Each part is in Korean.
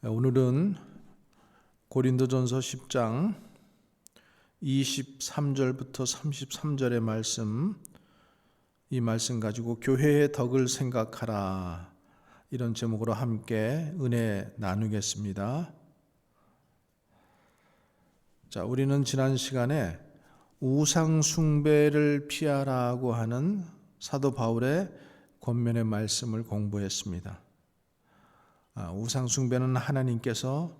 오늘은 고린도전서 10장 23절부터 33절의 말씀, 이 말씀 가지고 교회의 덕을 생각하라, 이런 제목으로 함께 은혜 나누겠습니다. 자, 우리는 지난 시간에 우상 숭배를 피하라고 하는 사도 바울의 권면의 말씀을 공부했습니다. 우상 숭배는 하나님께서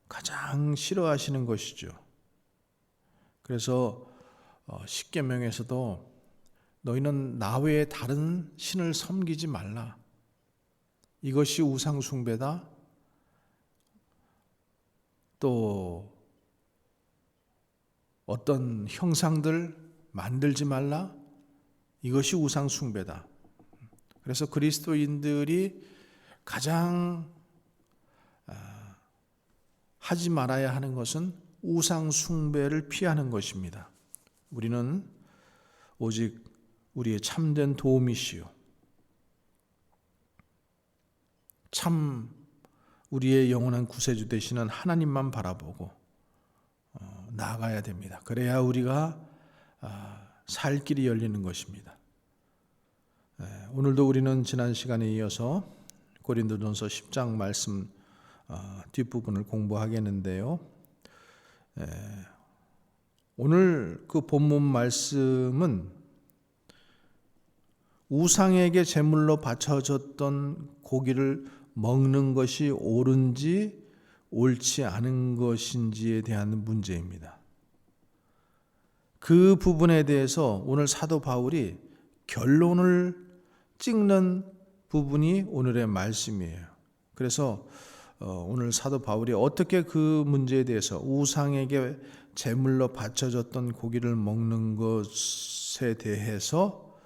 가장 싫어하시는 것이죠. 그래서 십계명에서도 너희는 나 외에 다른 신을 섬기지 말라, 이것이 우상 숭배다. 또 어떤 형상들 만들지 말라, 이것이 우상 숭배다. 그래서 그리스도인들이 가장 하지 말아야 하는 것은 우상 숭배를 피하는 것입니다. 우리는 오직 우리의 참된 도움이시요, 참 우리의 영원한 구세주 되시는 하나님만 바라보고 나아가야 됩니다. 그래야 우리가 살 길이 열리는 것입니다. 오늘도 우리는 지난 시간에 이어서 고린도전서 10장 말씀 뒷부분을 공부하겠는데요. 오늘 그 본문 말씀은 우상에게 제물로 바쳐졌던 고기를 먹는 것이 옳은지 옳지 않은 것인지에 대한 문제입니다. 그 부분에 대해서 오늘 사도 바울이 결론을 찍는 부분이 오늘의 말씀이에요. 그래서 오늘 사도 바울이 어떻게 그 문제에 대해서 우상에게 제물로 바쳐졌던 고기를 먹는 것에 대해서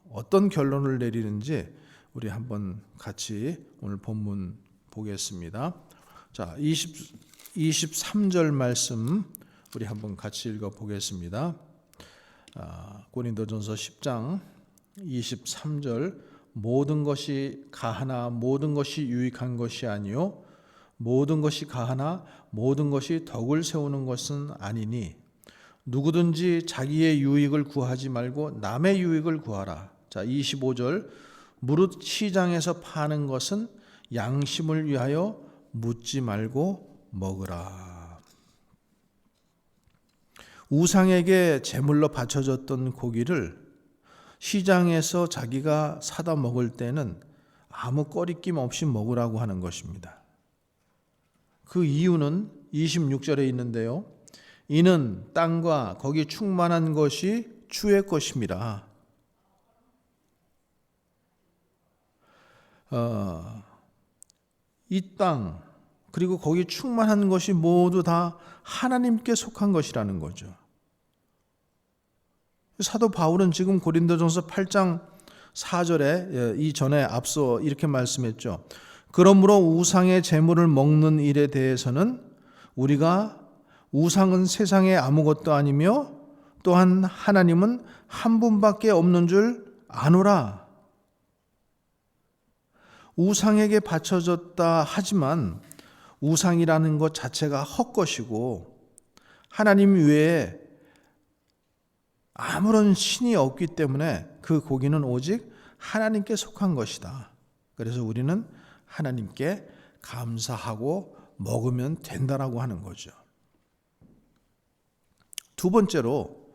어떤 결론을 내리는지 우리 한번 같이 오늘 본문 보겠습니다. 자, 23절 말씀 우리 한번 같이 읽어 보겠습니다. 고린도전서 10장 23절, 모든 것이 가하나 모든 것이 유익한 것이 아니요 모든 것이 가하나 모든 것이 덕을 세우는 것은 아니니 누구든지 자기의 유익을 구하지 말고 남의 유익을 구하라. 자, 25절, 무릇 시장에서 파는 것은 양심을 위하여 묻지 말고 먹으라. 우상에게 제물로 바쳐졌던 고기를 시장에서 자기가 사다 먹을 때는 아무 꺼리낌 없이 먹으라고 하는 것입니다. 그 이유는 26절에 있는데요. 이는 땅과 거기 충만한 것이 주의 것입니다. 이 땅 그리고 거기 충만한 것이 모두 다 하나님께 속한 것이라는 거죠. 사도 바울은 지금 고린도전서 8장 4절에 이전에 앞서 이렇게 말씀했죠. 그러므로 우상의 제물을 먹는 일에 대해서는 우리가 우상은 세상에 아무것도 아니며 또한 하나님은 한 분밖에 없는 줄 아노라. 우상에게 바쳐졌다 하지만 우상이라는 것 자체가 헛것이고 하나님 외에 아무런 신이 없기 때문에 그 고기는 오직 하나님께 속한 것이다. 그래서 우리는 하나님께 감사하고 먹으면 된다라고 하는 거죠. 두 번째로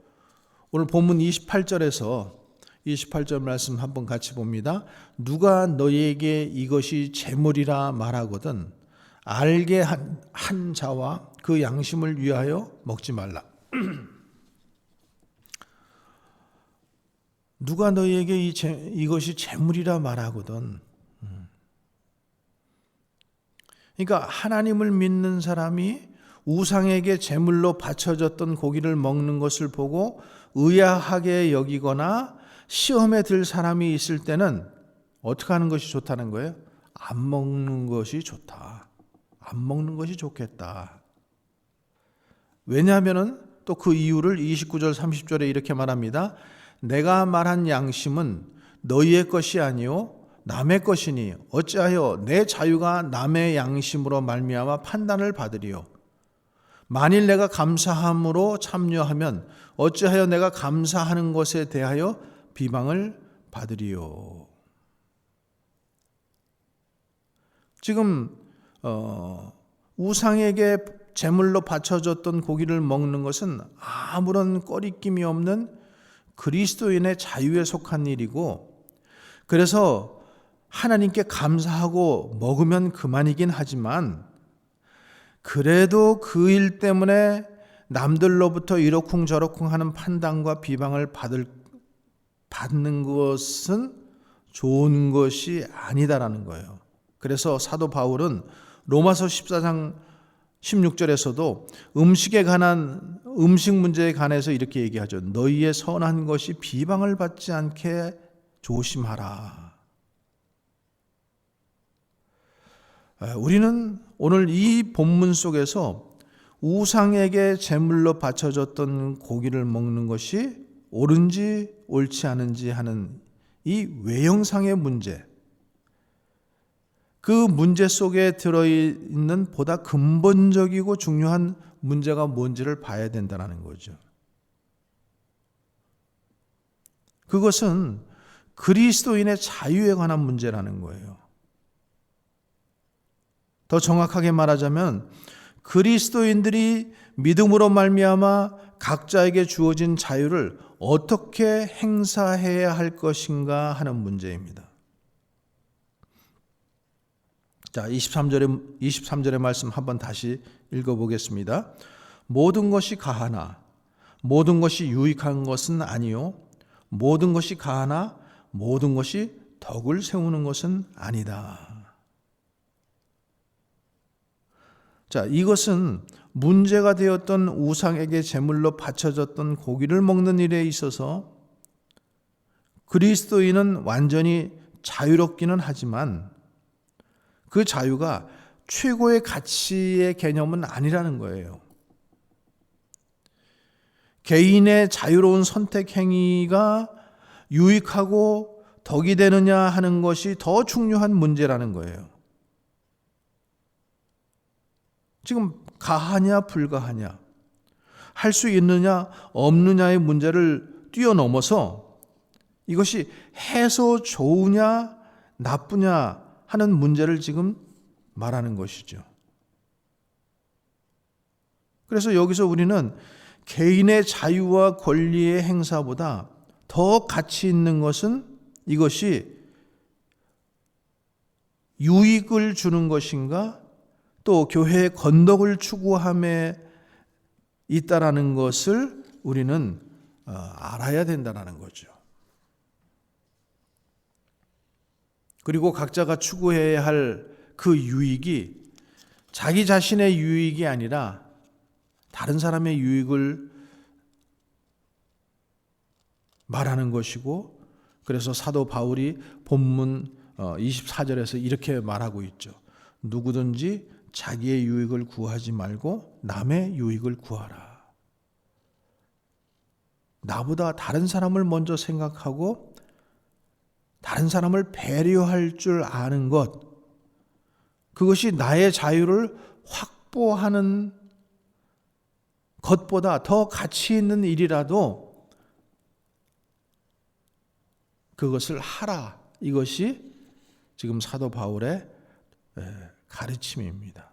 오늘 본문 28절 말씀 한번 같이 봅니다. 누가 너희에게 이것이 제물이라 말하거든 알게 한 자와 그 양심을 위하여 먹지 말라. 누가 너희에게 이것이 제물이라 말하거든. 그러니까 하나님을 믿는 사람이 우상에게 제물로 바쳐졌던 고기를 먹는 것을 보고 의아하게 여기거나 시험에 들 사람이 있을 때는 어떻게 하는 것이 좋다는 거예요? 안 먹는 것이 좋다. 안 먹는 것이 좋겠다. 왜냐하면 또 그 이유를 29절 30절에 이렇게 말합니다. 내가 말한 양심은 너희의 것이 아니요 남의 것이니 어찌하여 내 자유가 남의 양심으로 말미암아 판단을 받으리요. 만일 내가 감사함으로 참여하면 어찌하여 내가 감사하는 것에 대하여 비방을 받으리요. 지금 우상에게 제물로 바쳐졌던 고기를 먹는 것은 아무런 꺼리낌이 없는 그리스도인의 자유에 속한 일이고, 그래서 하나님께 감사하고 먹으면 그만이긴 하지만, 그래도 그 일 때문에 남들로부터 이러쿵저러쿵 하는 판단과 비방을 받는 것은 좋은 것이 아니다라는 거예요. 그래서 사도 바울은 로마서 14장 16절에서도 음식 문제에 관해서 이렇게 얘기하죠. 너희의 선한 것이 비방을 받지 않게 조심하라. 우리는 오늘 이 본문 속에서 우상에게 제물로 바쳐졌던 고기를 먹는 것이 옳은지 옳지 않은지 하는 이 외형상의 문제, 그 문제 속에 들어있는 보다 근본적이고 중요한 문제가 뭔지를 봐야 된다는 거죠. 그것은 그리스도인의 자유에 관한 문제라는 거예요. 더 정확하게 말하자면 그리스도인들이 믿음으로 말미암아 각자에게 주어진 자유를 어떻게 행사해야 할 것인가 하는 문제입니다. 자, 23절의 말씀 한번 다시 읽어보겠습니다. 모든 것이 가하나 모든 것이 유익한 것은 아니요, 모든 것이 가하나 모든 것이 덕을 세우는 것은 아니다. 자, 이것은 문제가 되었던 우상에게 제물로 바쳐졌던 고기를 먹는 일에 있어서 그리스도인은 완전히 자유롭기는 하지만 그 자유가 최고의 가치의 개념은 아니라는 거예요. 개인의 자유로운 선택 행위가 유익하고 덕이 되느냐 하는 것이 더 중요한 문제라는 거예요. 지금 가하냐 불가하냐, 할 수 있느냐 없느냐의 문제를 뛰어넘어서 이것이 해서 좋으냐 나쁘냐 하는 문제를 지금 말하는 것이죠. 그래서 여기서 우리는 개인의 자유와 권리의 행사보다 더 가치 있는 것은 이것이 유익을 주는 것인가, 또 교회의 건덕을 추구함에 있다라는 것을 우리는 알아야 된다는 거죠. 그리고 각자가 추구해야 할 그 유익이 자기 자신의 유익이 아니라 다른 사람의 유익을 말하는 것이고, 그래서 사도 바울이 본문 24절에서 이렇게 말하고 있죠. 누구든지 자기의 유익을 구하지 말고 남의 유익을 구하라. 나보다 다른 사람을 먼저 생각하고 다른 사람을 배려할 줄 아는 것, 그것이 나의 자유를 확보하는 것보다 더 가치 있는 일이라도 그것을 하라. 이것이 지금 사도 바울의 가르침입니다.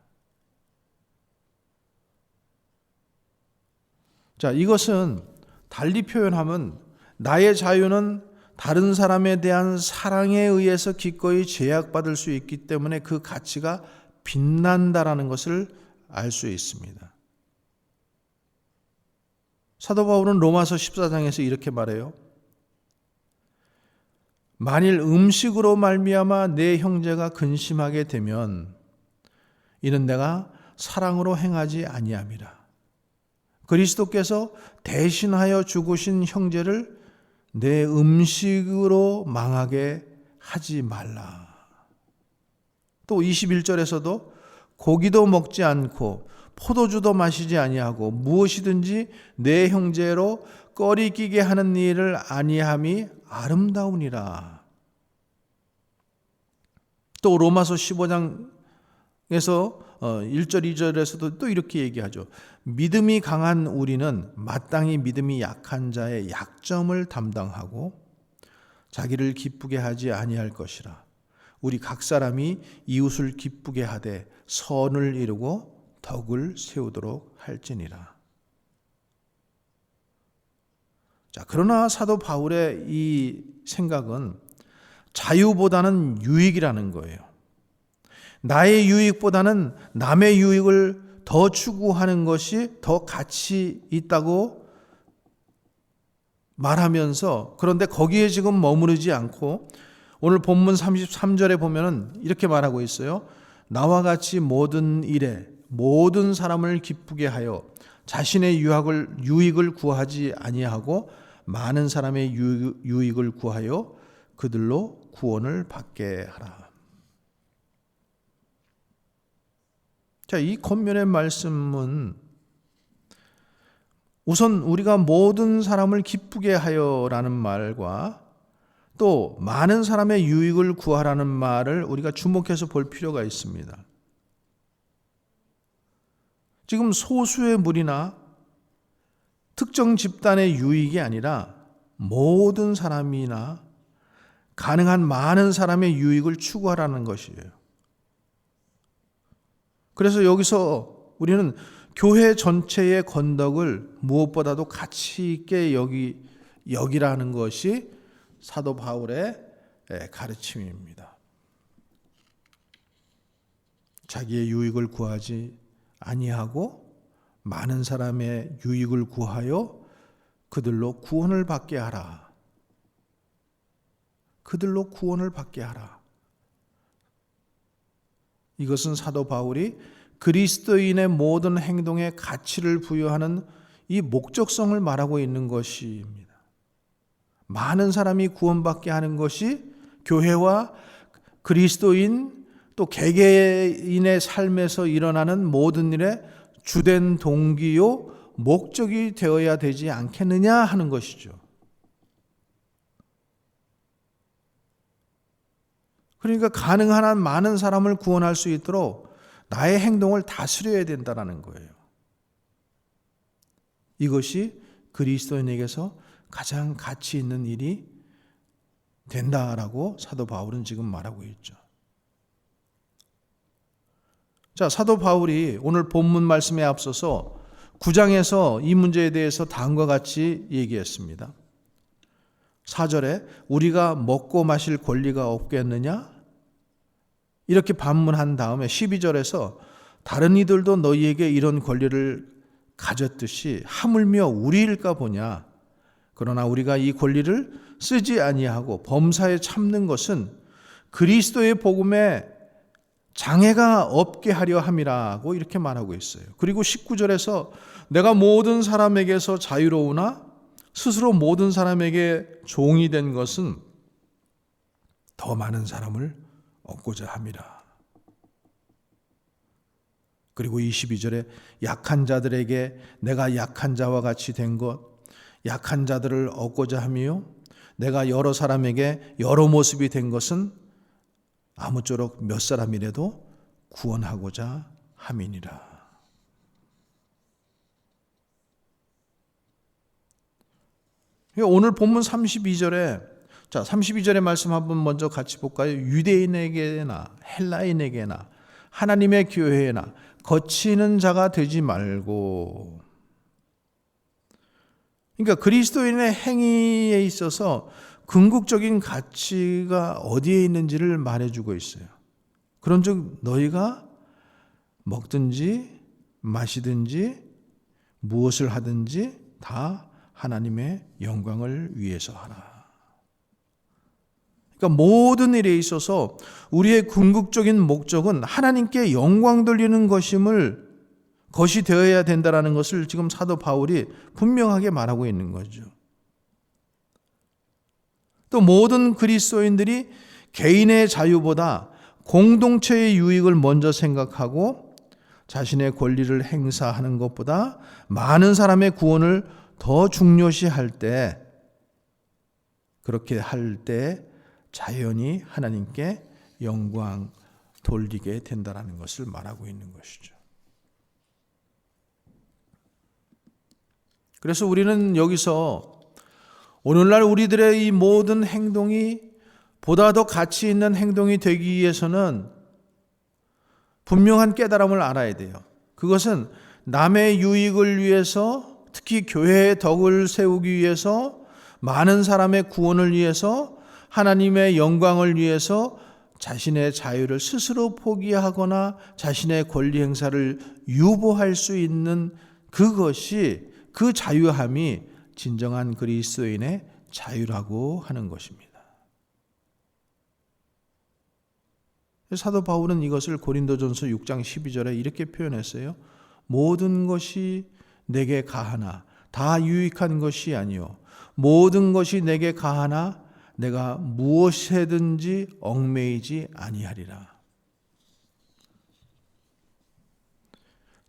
자, 이것은 달리 표현하면 나의 자유는 다른 사람에 대한 사랑에 의해서 기꺼이 제약받을 수 있기 때문에 그 가치가 빛난다라는 것을 알 수 있습니다. 사도 바울은 로마서 14장에서 이렇게 말해요. 만일 음식으로 말미암아 내 형제가 근심하게 되면 이는 내가 사랑으로 행하지 아니함이라. 그리스도께서 대신하여 죽으신 형제를 내 음식으로 망하게 하지 말라. 또 21절에서도 고기도 먹지 않고 포도주도 마시지 아니하고 무엇이든지 내 형제로 꺼리끼게 하는 일을 아니함이 아름다우니라. 또 로마서 15장에서 1절 2절에서도 또 이렇게 얘기하죠. 믿음이 강한 우리는 마땅히 믿음이 약한 자의 약점을 담당하고 자기를 기쁘게 하지 아니할 것이라. 우리 각 사람이 이웃을 기쁘게 하되 선을 이루고 덕을 세우도록 할지니라. 자, 그러나 사도 바울의 이 생각은 자유보다는 유익이라는 거예요. 나의 유익보다는 남의 유익을 더 추구하는 것이 더 가치 있다고 말하면서, 그런데 거기에 지금 머무르지 않고 오늘 본문 33절에 보면은 이렇게 말하고 있어요. 나와 같이 모든 일에 모든 사람을 기쁘게 하여 자신의 유익을 구하지 아니하고 많은 사람의 유익을 구하여 그들로 구원을 받게 하라. 자, 이 권면의 말씀은 우선 우리가 모든 사람을 기쁘게 하여라는 말과 또 많은 사람의 유익을 구하라는 말을 우리가 주목해서 볼 필요가 있습니다. 지금 소수의 무리나 특정 집단의 유익이 아니라 모든 사람이나 가능한 많은 사람의 유익을 추구하라는 것이에요. 그래서 여기서 우리는 교회 전체의 건덕을 무엇보다도 가치 있게 여기라는 것이 사도 바울의 가르침입니다. 자기의 유익을 구하지 아니하고 많은 사람의 유익을 구하여 그들로 구원을 받게 하라. 그들로 구원을 받게 하라. 이것은 사도 바울이 그리스도인의 모든 행동에 가치를 부여하는 이 목적성을 말하고 있는 것입니다. 많은 사람이 구원받게 하는 것이 교회와 그리스도인 또 개개인의 삶에서 일어나는 모든 일의 주된 동기요 목적이 되어야 되지 않겠느냐 하는 것이죠. 그러니까 가능한 한 많은 사람을 구원할 수 있도록 나의 행동을 다스려야 된다는 거예요. 이것이 그리스도인에게서 가장 가치 있는 일이 된다라고 사도 바울은 지금 말하고 있죠. 자, 사도 바울이 오늘 본문 말씀에 앞서서 9장에서 이 문제에 대해서 다음과 같이 얘기했습니다. 4절에 우리가 먹고 마실 권리가 없겠느냐? 이렇게 반문한 다음에 12절에서 다른 이들도 너희에게 이런 권리를 가졌듯이 하물며 우리일까 보냐? 그러나 우리가 이 권리를 쓰지 아니하고 범사에 참는 것은 그리스도의 복음에 장애가 없게 하려 함이라고 이렇게 말하고 있어요. 그리고 19절에서 내가 모든 사람에게서 자유로우나 스스로 모든 사람에게 종이 된 것은 더 많은 사람을 얻고자 함이라. 그리고 22절에 약한 자들에게 내가 약한 자와 같이 된 것, 약한 자들을 얻고자 함이요 내가 여러 사람에게 여러 모습이 된 것은 아무쪼록 몇 사람이라도 구원하고자 함이니라. 오늘 본문 32절에 32절의 말씀 한번 먼저 같이 볼까요? 유대인에게나 헬라인에게나 하나님의 교회나 거치는 자가 되지 말고. 그러니까 그리스도인의 행위에 있어서 궁극적인 가치가 어디에 있는지를 말해주고 있어요. 그런즉 너희가 먹든지 마시든지 무엇을 하든지 다 하나님의 영광을 위해서 하라. 그러니까 모든 일에 있어서 우리의 궁극적인 목적은 하나님께 영광 돌리는 것이 되어야 된다는 것을 지금 사도 바울이 분명하게 말하고 있는 거죠. 또 모든 그리스도인들이 개인의 자유보다 공동체의 유익을 먼저 생각하고 자신의 권리를 행사하는 것보다 많은 사람의 구원을 더 중요시할 때, 그렇게 할 때 자연히 하나님께 영광 돌리게 된다는 것을 말하고 있는 것이죠. 그래서 우리는 여기서 오늘날 우리들의 이 모든 행동이 보다 더 가치 있는 행동이 되기 위해서는 분명한 깨달음을 알아야 돼요. 그것은 남의 유익을 위해서, 특히 교회의 덕을 세우기 위해서, 많은 사람의 구원을 위해서, 하나님의 영광을 위해서 자신의 자유를 스스로 포기하거나 자신의 권리 행사를 유보할 수 있는 그것이, 그 자유함이 진정한 그리스도인의 자유라고 하는 것입니다. 사도 바울은 이것을 고린도전서 6장 12절에 이렇게 표현했어요. 모든 것이 내게 가하나 다 유익한 것이 아니요 모든 것이 내게 가하나 내가 무엇에든지 얽매이지 아니하리라.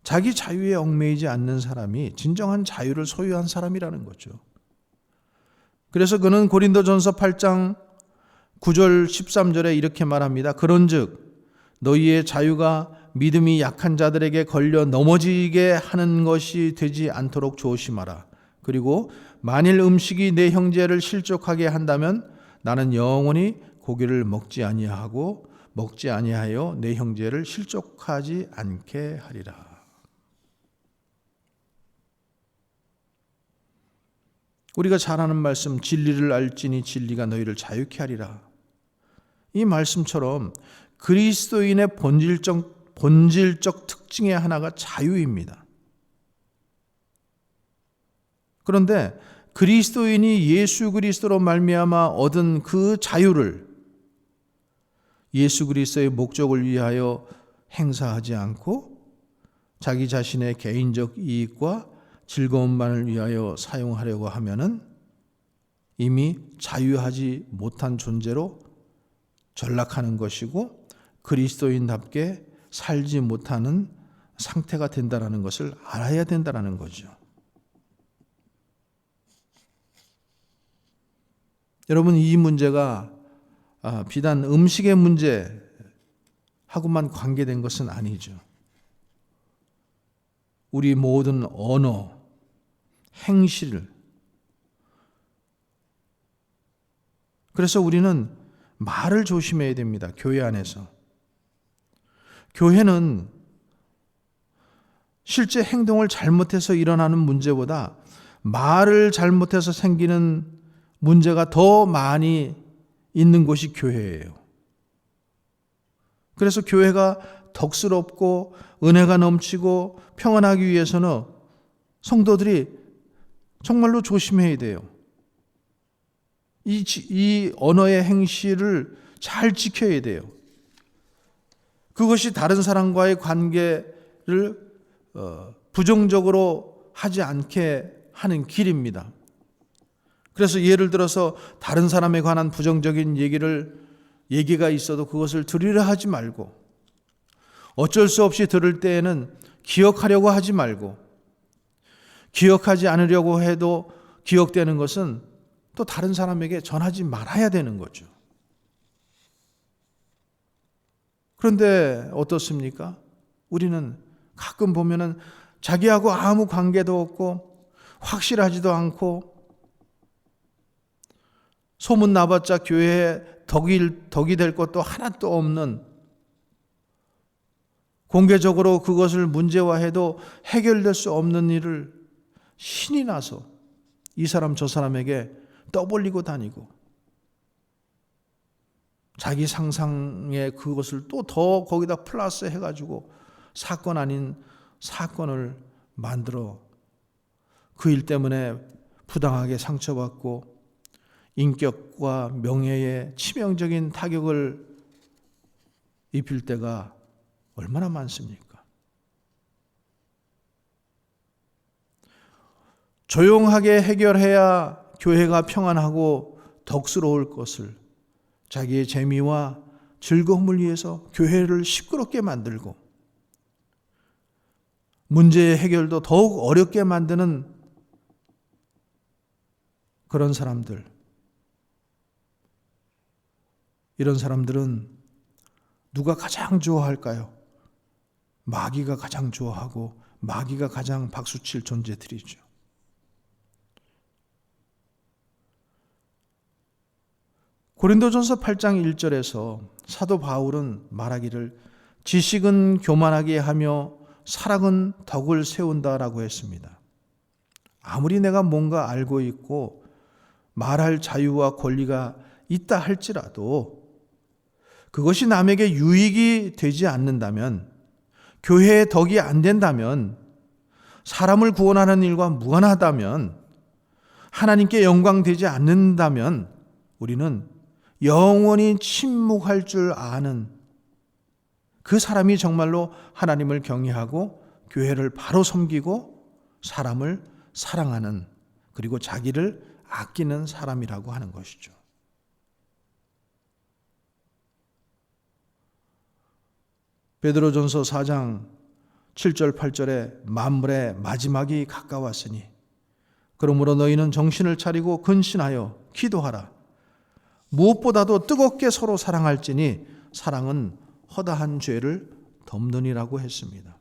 자기 자유에 얽매이지 않는 사람이 진정한 자유를 소유한 사람이라는 거죠. 그래서 그는 고린도전서 8장 9절 13절에 이렇게 말합니다. 그런즉 너희의 자유가 믿음이 약한 자들에게 걸려 넘어지게 하는 것이 되지 않도록 조심하라. 그리고 만일 음식이 내 형제를 실족하게 한다면 나는 영원히 고기를 먹지 아니하고 먹지 아니하여 내 형제를 실족하지 않게 하리라. 우리가 잘 아는 말씀, 진리를 알지니 진리가 너희를 자유케 하리라. 이 말씀처럼 그리스도인의 본질적 특징의 하나가 자유입니다. 그런데 그리스도인이 예수 그리스도로 말미암아 얻은 그 자유를 예수 그리스도의 목적을 위하여 행사하지 않고 자기 자신의 개인적 이익과 즐거움만을 위하여 사용하려고 하면은 이미 자유하지 못한 존재로 전락하는 것이고 그리스도인답게 살지 못하는 상태가 된다는 것을 알아야 된다는 거죠. 여러분, 이 문제가 비단 음식의 문제하고만 관계된 것은 아니죠. 우리 모든 언어, 행실, 그래서 우리는 말을 조심해야 됩니다. 교회 안에서. 교회는 실제 행동을 잘못해서 일어나는 문제보다 말을 잘못해서 생기는 문제가 더 많이 있는 곳이 교회예요. 그래서 교회가 덕스럽고 은혜가 넘치고 평안하기 위해서는 성도들이 정말로 조심해야 돼요. 이 언어의 행실을 잘 지켜야 돼요. 그것이 다른 사람과의 관계를 부정적으로 하지 않게 하는 길입니다. 그래서 예를 들어서 다른 사람에 관한 부정적인 얘기가 있어도 그것을 들으려 하지 말고, 어쩔 수 없이 들을 때에는 기억하려고 하지 말고, 기억하지 않으려고 해도 기억되는 것은 또 다른 사람에게 전하지 말아야 되는 거죠. 그런데 어떻습니까? 우리는 가끔 보면은 자기하고 아무 관계도 없고 확실하지도 않고 소문 나봤자 교회에 덕이 될 것도 하나도 없는, 공개적으로 그것을 문제화해도 해결될 수 없는 일을 신이 나서 이 사람 저 사람에게 떠벌리고 다니고 자기 상상에 그것을 또 더 거기다 플러스 해가지고 사건 아닌 사건을 만들어 그 일 때문에 부당하게 상처받고 인격과 명예에 치명적인 타격을 입힐 때가 얼마나 많습니까? 조용하게 해결해야 교회가 평안하고 덕스러울 것을 자기의 재미와 즐거움을 위해서 교회를 시끄럽게 만들고 문제의 해결도 더욱 어렵게 만드는 그런 사람들, 이런 사람들은 누가 가장 좋아할까요? 마귀가 가장 좋아하고 마귀가 가장 박수칠 존재들이죠. 고린도전서 8장 1절에서 사도 바울은 말하기를 지식은 교만하게 하며 사랑은 덕을 세운다라고 했습니다. 아무리 내가 뭔가 알고 있고 말할 자유와 권리가 있다 할지라도 그것이 남에게 유익이 되지 않는다면, 교회의 덕이 안 된다면, 사람을 구원하는 일과 무관하다면, 하나님께 영광되지 않는다면 우리는 영원히 침묵할 줄 아는 그 사람이 정말로 하나님을 경외하고 교회를 바로 섬기고 사람을 사랑하는, 그리고 자기를 아끼는 사람이라고 하는 것이죠. 베드로전서 4장 7절 8절에 만물의 마지막이 가까웠으니 그러므로 너희는 정신을 차리고 근신하여 기도하라. 무엇보다도 뜨겁게 서로 사랑할지니 사랑은 허다한 죄를 덮느니라고 했습니다.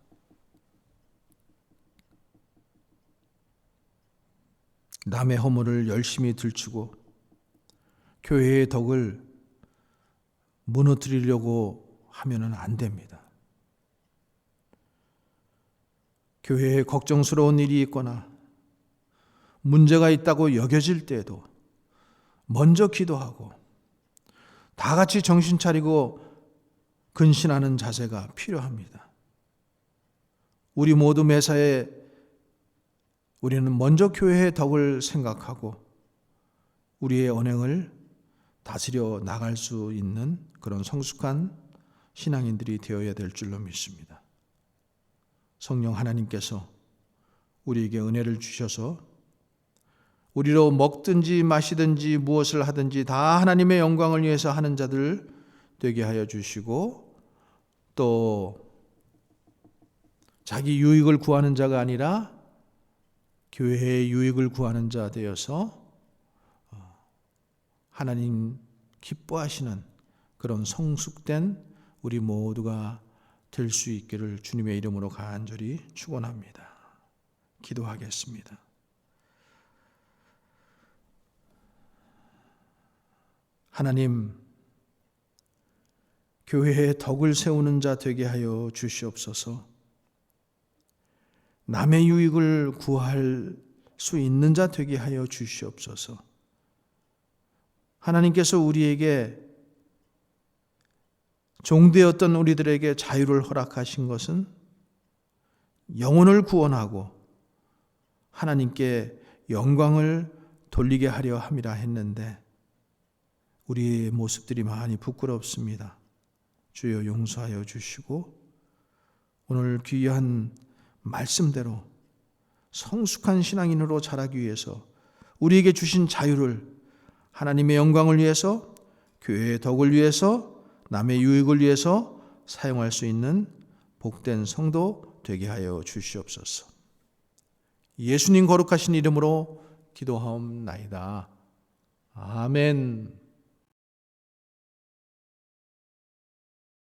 남의 허물을 열심히 들추고 교회의 덕을 무너뜨리려고 하면은 안 됩니다. 교회에 걱정스러운 일이 있거나 문제가 있다고 여겨질 때에도 먼저 기도하고 다 같이 정신 차리고 근신하는 자세가 필요합니다. 우리 모두 매사에 우리는 먼저 교회의 덕을 생각하고 우리의 언행을 다스려 나갈 수 있는 그런 성숙한 신앙인들이 되어야 될 줄로 믿습니다. 성령 하나님께서 우리에게 은혜를 주셔서 우리로 먹든지 마시든지 무엇을 하든지 다 하나님의 영광을 위해서 하는 자들 되게 하여 주시고, 또 자기 유익을 구하는 자가 아니라 교회의 유익을 구하는 자 되어서 하나님 기뻐하시는 그런 성숙된 우리 모두가 될 수 있기를 주님의 이름으로 간절히 축원합니다. 기도하겠습니다. 하나님, 교회에 덕을 세우는 자 되게 하여 주시옵소서. 남의 유익을 구할 수 있는 자 되게 하여 주시옵소서. 하나님께서 우리에게 종되었던 우리들에게 자유를 허락하신 것은 영혼을 구원하고 하나님께 영광을 돌리게 하려 함이라 했는데 우리의 모습들이 많이 부끄럽습니다. 주여 용서하여 주시고 오늘 귀한 말씀대로 성숙한 신앙인으로 자라기 위해서 우리에게 주신 자유를 하나님의 영광을 위해서, 교회의 덕을 위해서, 남의 유익을 위해서 사용할 수 있는 복된 성도 되게 하여 주시옵소서. 예수님 거룩하신 이름으로 기도하옵나이다. 아멘.